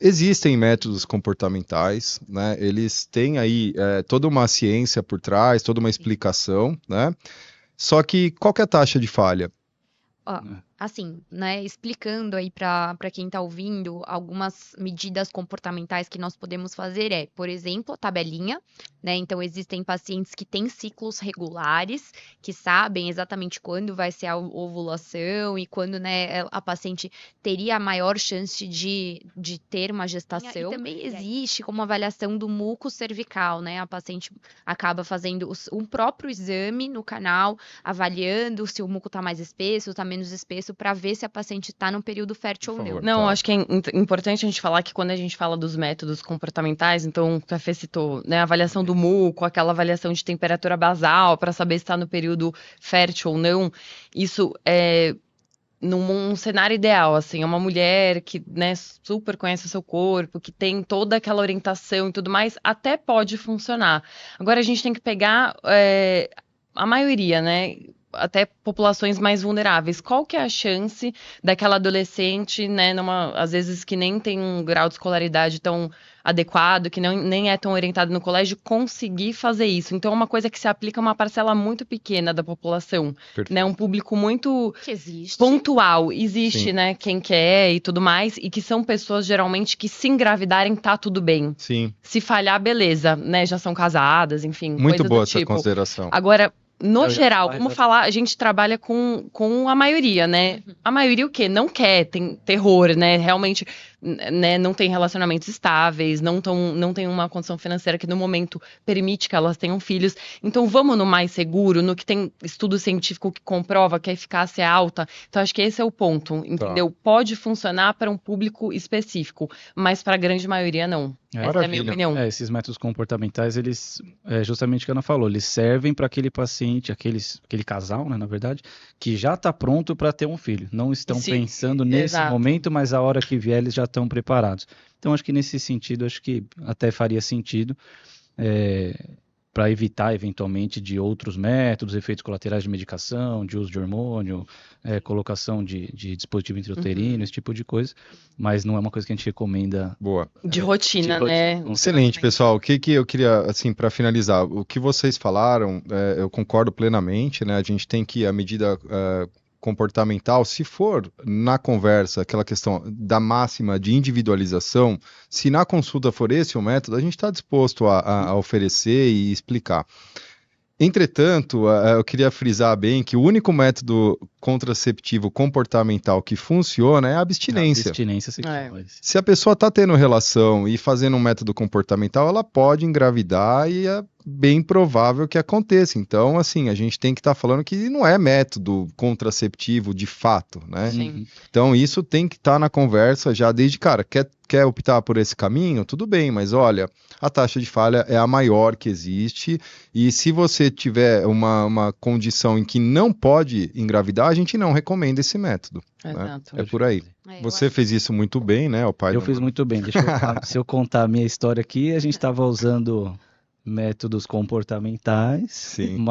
existem métodos comportamentais, né? Eles têm aí toda uma ciência por trás, toda uma explicação, né? Só que qual que é a taxa de falha? Ó, assim, né, explicando aí para quem está ouvindo, algumas medidas comportamentais que nós podemos fazer por exemplo, a tabelinha, né? Então, existem pacientes que têm ciclos regulares, que sabem exatamente quando vai ser a ovulação e quando, né, a paciente teria a maior chance de ter uma gestação. E também existe como avaliação do muco cervical, né? A paciente acaba fazendo um próprio exame no canal, avaliando se o muco está mais espesso, está menos espesso, para ver se a paciente está no período fértil ou não. Não, acho que é importante a gente falar que quando a gente fala dos métodos comportamentais, então, a Fê citou, né, a avaliação do muco, aquela avaliação de temperatura basal, para saber se está no período fértil ou não, isso é num cenário ideal, assim, é uma mulher que, né, super conhece o seu corpo, que tem toda aquela orientação e tudo mais, até pode funcionar. Agora, a gente tem que pegar a maioria, né, até populações mais vulneráveis. Qual que é a chance daquela adolescente, né, às vezes que nem tem um grau de escolaridade tão adequado, que nem é tão orientado no colégio, conseguir fazer isso? Então, é uma coisa que se aplica a uma parcela muito pequena da população, né, um público muito pontual. Existe, sim, né, quem quer e tudo mais, e que são pessoas, geralmente, que se engravidarem, tá tudo bem. Sim. Se falhar, beleza, né, já são casadas, enfim, muito boa essa consideração. Agora, no geral, como falar, a gente trabalha com a maioria, né? A maioria o quê? Não quer, tem terror, né? Realmente, né, não tem relacionamentos estáveis, não tem uma condição financeira que no momento permite que elas tenham filhos. Então, vamos no mais seguro, no que tem estudo científico que comprova que a eficácia é alta. Então, acho que esse é o ponto, entendeu? Tá. Pode funcionar para um público específico, mas para a grande maioria não. Essa é a minha opinião. Esses métodos comportamentais, eles, justamente o que a Ana falou, eles servem para aquele paciente, aquele casal, né, na verdade, que já está pronto para ter um filho. Não estão pensando nesse momento, mas a hora que vier eles já estão preparados. Então, acho que nesse sentido, acho que até faria sentido para evitar, eventualmente, de outros métodos, efeitos colaterais de medicação, de uso de hormônio, colocação de dispositivo intrauterino, esse tipo de coisa, mas não é uma coisa que a gente recomenda. Boa. De rotina, né? Excelente, pessoal. O que eu queria, assim, para finalizar, o que vocês falaram, eu concordo plenamente, né? A gente tem que, a medida comportamental, se for na conversa, aquela questão da máxima de individualização, se na consulta for esse o método, a gente está disposto a oferecer e explicar. Entretanto, eu queria frisar bem que o único método contraceptivo comportamental que funciona é a abstinência. Abstinência sexual. Se a pessoa está tendo relação e fazendo um método comportamental, ela pode engravidar e é bem provável que aconteça. Então, assim, a gente tem que estar falando que não é método contraceptivo de fato, né? Sim. Então, isso tem que estar na conversa já desde cara. Quer optar por esse caminho? Tudo bem, mas olha, a taxa de falha é a maior que existe e se você tiver uma condição em que não pode engravidar, a gente não recomenda esse método. Exato. Né? É por aí. Você fez isso muito bem, né, o pai? Eu fiz muito bem. Se eu contar a minha história aqui, a gente estava usando métodos comportamentais, sim,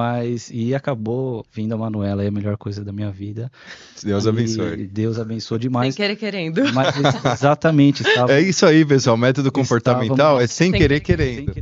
e acabou vindo a Manuela, é a melhor coisa da minha vida. Deus abençoe. Deus abençoe demais. Sem querer querendo. Mas, exatamente. É isso aí, pessoal. Método comportamental é sem querer querendo.